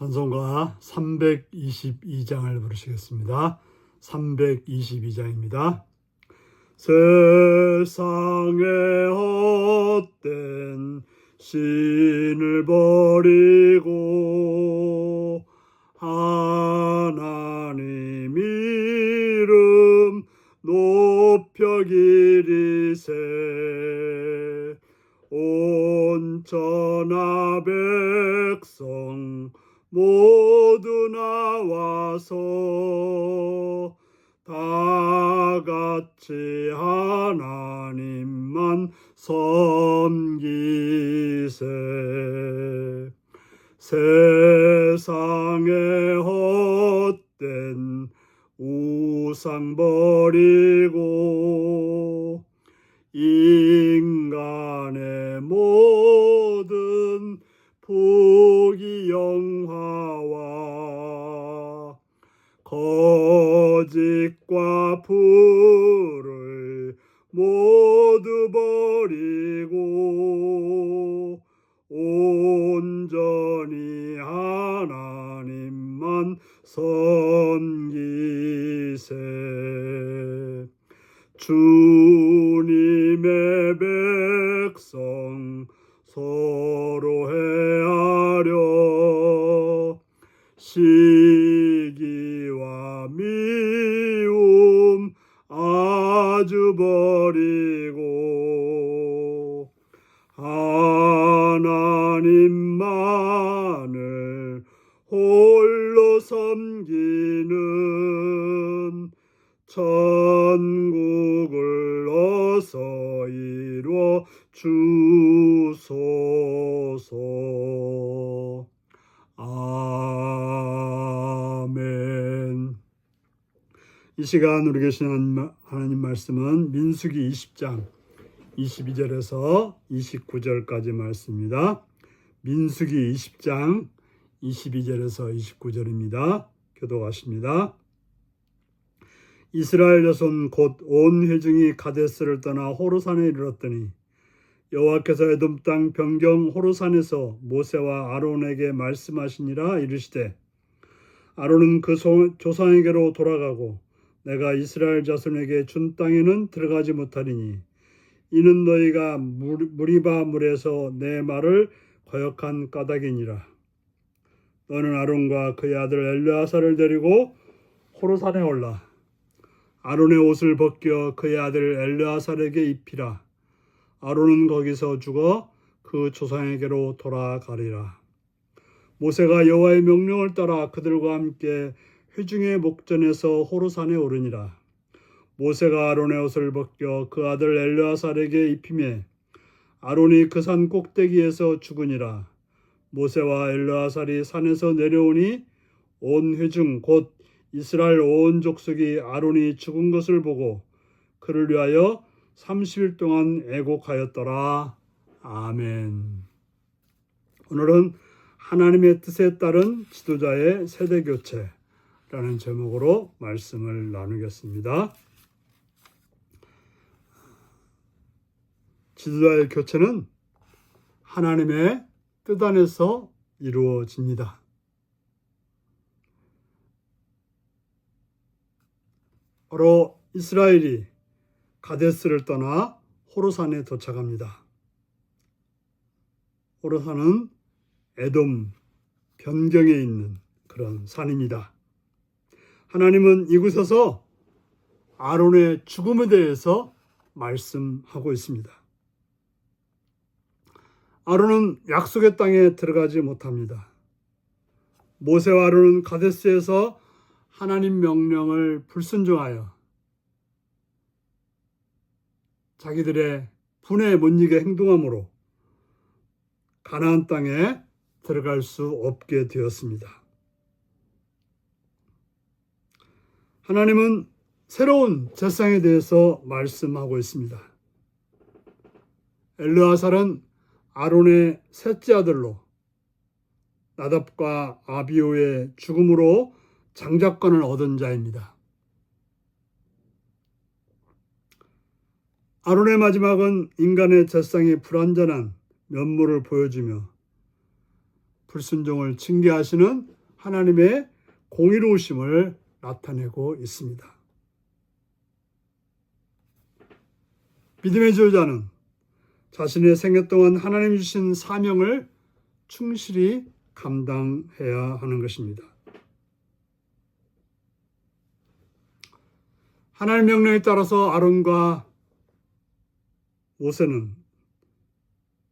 찬송가 322장을 부르시겠습니다. 322장입니다. 세상의 헛된 신을 버리고 하나님 이름 높여 기리세. 온 천하 백성 모두 나와서 다 같이 하나님만 섬기세. 세상의 헛된 우상 버리고 인간의 모든 부귀영화와 거짓과 불을 모두 버리고 온전히 하나님만 섬기세. 주님의 백성 서로 헤아려 시기와 미움 아주 버리고 하나님만을 홀로 섬기는 천국을 어서 이루어 주소서. 아멘. 이 시간 우리 계신 하나님 말씀은 민수기 20장 22절에서 29절까지 말씀입니다. 민수기 20장 22절에서 29절입니다. 교독하십니다. 이스라엘 자손 곧 온 회중이 가데스를 떠나 호르산에 이르렀더니 여호와께서 에돔 땅 변경 호르산에서 모세와 아론에게 말씀하시니라. 이르시되 아론은 그 조상에게로 돌아가고 내가 이스라엘 자손에게 준 땅에는 들어가지 못하리니 이는 너희가 무리바 물에서 내 말을 거역한 까닭이니라. 너는 아론과 그의 아들 엘르아사를 데리고 호르산에 올라 아론의 옷을 벗겨 그의 아들 엘르아살에게 입히라. 아론은 거기서 죽어 그 조상에게로 돌아가리라. 모세가 여호와의 명령을 따라 그들과 함께 회중의 목전에서 호르산에 오르니라. 모세가 아론의 옷을 벗겨 그 아들 엘르아살에게 입히매 아론이 그 산 꼭대기에서 죽으니라. 모세와 엘르아살이 산에서 내려오니 온 회중 곧 이스라엘 온 족속이 아론이 죽은 것을 보고 그를 위하여 30일 동안 애곡하였더라. 아멘. 오늘은 하나님의 뜻에 따른 지도자의 세대교체라는 제목으로 말씀을 나누겠습니다. 지도자의 교체는 하나님의 뜻 안에서 이루어집니다. 바로 이스라엘이 가데스를 떠나 호르산에 도착합니다. 호르산은 에돔 변경에 있는 그런 산입니다. 하나님은 이곳에서 아론의 죽음에 대해서 말씀하고 있습니다. 아론은 약속의 땅에 들어가지 못합니다. 모세와 아론은 가데스에서 하나님 명령을 불순종하여 자기들의 분에 못 이겨 행동함으로 가나안 땅에 들어갈 수 없게 되었습니다. 하나님은 새로운 제사장에 대해서 말씀하고 있습니다. 엘르아살은 아론의 셋째 아들로 나답과 아비후의 죽음으로 장자권을 얻은 자입니다. 아론의 마지막은 인간의 제사장이 불완전한 면모를 보여주며 불순종을 징계하시는 하나님의 공의로우심을 나타내고 있습니다. 믿음의 지도자는 자신의 생애 동안 하나님 주신 사명을 충실히 감당해야 하는 것입니다. 하나님 명령에 따라서 아론과 모세는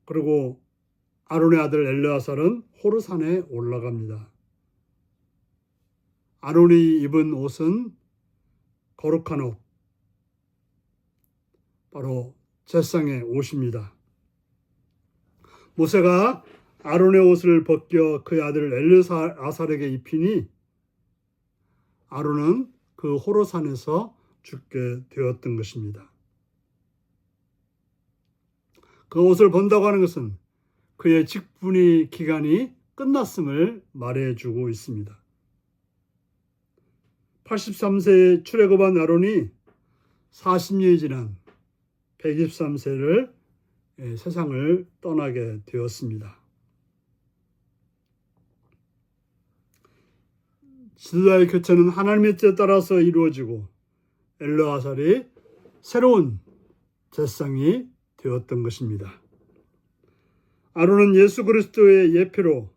그리고 아론의 아들 엘르아살은 호르산에 올라갑니다. 아론이 입은 옷은 거룩한 옷, 바로 제사장의 옷입니다. 모세가 아론의 옷을 벗겨 그의 아들 엘르아살에게 입히니 아론은 그 호르산에서 죽게 되었던 것입니다. 그 옷을 본다고 하는 것은 그의 직분이 기간이 끝났음을 말해주고 있습니다. 83세에 출애굽한 아론이 40년이 지난 123세를 세상을 떠나게 되었습니다. 지도자의 교체는 하나님의 뜻에 따라서 이루어지고 엘르아살이 새로운 제사장이 되었던 것입니다. 아론은 예수 그리스도의 예표로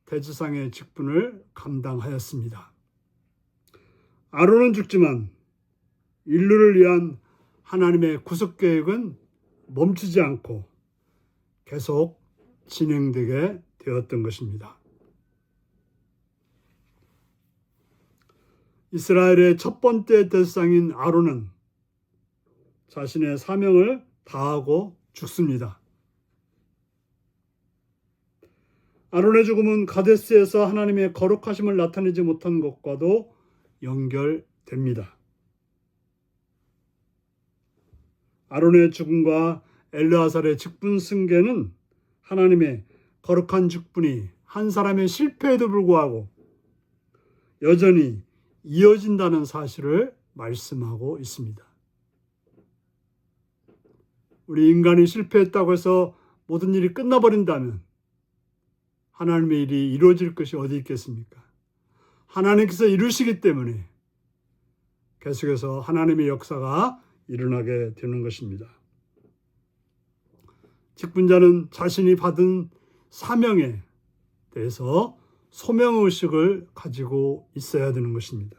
대제사장의 직분을 감당하였습니다. 아론은 죽지만 인류를 위한 하나님의 구속 계획은 멈추지 않고 계속 진행되게 되었던 것입니다. 이스라엘의 첫 번째 대제사장인 아론은 자신의 사명을 다하고 죽습니다. 아론의 죽음은 가데스에서 하나님의 거룩하심을 나타내지 못한 것과도 연결됩니다. 아론의 죽음과 엘르아살의 직분 승계는 하나님의 거룩한 직분이 한 사람의 실패에도 불구하고 여전히 이어진다는 사실을 말씀하고 있습니다. 우리 인간이 실패했다고 해서 모든 일이 끝나버린다면 하나님의 일이 이루어질 것이 어디 있겠습니까? 하나님께서 이루시기 때문에 계속해서 하나님의 역사가 일어나게 되는 것입니다. 직분자는 자신이 받은 사명에 대해서 소명의식을 가지고 있어야 되는 것입니다.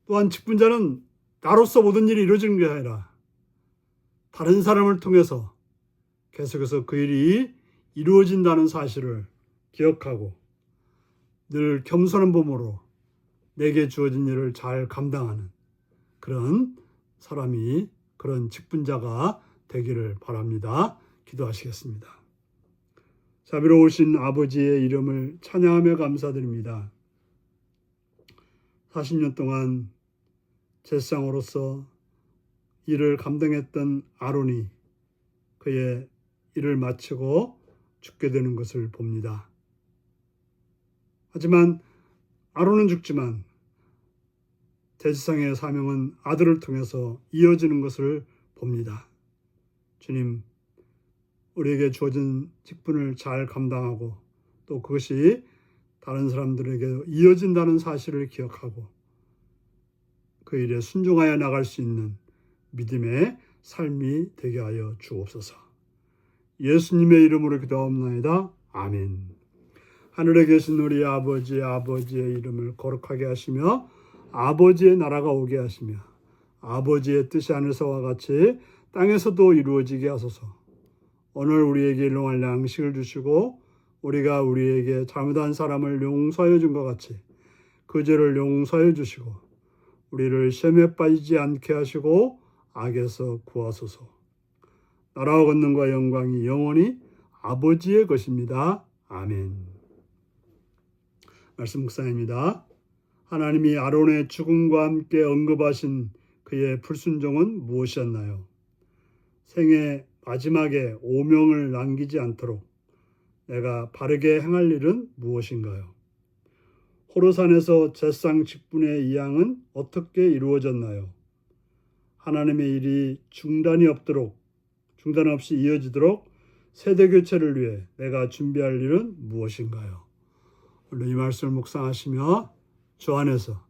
또한 직분자는 나로서 모든 일이 이루어지는 게 아니라 다른 사람을 통해서 계속해서 그 일이 이루어진다는 사실을 기억하고 늘 겸손한 몸으로 내게 주어진 일을 잘 감당하는 그런 사람이, 그런 직분자가 되기를 바랍니다. 기도하시겠습니다. 자비로우신 아버지의 이름을 찬양하며 감사드립니다. 40년 동안 제사장으로서 일을 감당했던 아론이 그의 일을 마치고 죽게 되는 것을 봅니다. 하지만 아론은 죽지만 대제사장의 사명은 아들을 통해서 이어지는 것을 봅니다. 주님, 우리에게 주어진 직분을 잘 감당하고 또 그것이 다른 사람들에게 이어진다는 사실을 기억하고 그 일에 순종하여 나갈 수 있는 믿음의 삶이 되게 하여 주옵소서. 예수님의 이름으로 기도하옵나이다. 아멘. 하늘에 계신 우리 아버지의 이름을 거룩하게 하시며 아버지의 나라가 오게 하시며 아버지의 뜻이 하늘에서와 같이 땅에서도 이루어지게 하소서. 오늘 우리에게 일용할 양식을 주시고 우리가 우리에게 잘못한 사람을 용서하여 준 것 같이 그 죄를 용서하여 주시고 우리를 시험에 빠지지 않게 하시고 악에서 구하소서. 나라와 권능과 영광이 영원히 아버지의 것입니다. 아멘. 말씀 묵상입니다. 하나님이 아론의 죽음과 함께 언급하신 그의 불순종은 무엇이었나요? 생애 마지막에 오명을 남기지 않도록 내가 바르게 행할 일은 무엇인가요? 호르산에서 제사장 직분의 이양은 어떻게 이루어졌나요? 하나님의 일이 중단 없이 이어지도록 세대 교체를 위해 내가 준비할 일은 무엇인가요? 오늘 이 말씀을 묵상하시며 주 안에서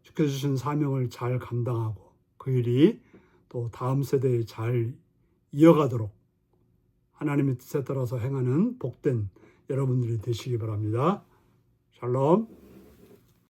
주께서 주신 사명을 잘 감당하고 그 일이 또 다음 세대에 잘 이어가도록 하나님의 뜻에 따라서 행하는 복된 여러분들이 되시기 바랍니다. 샬롬.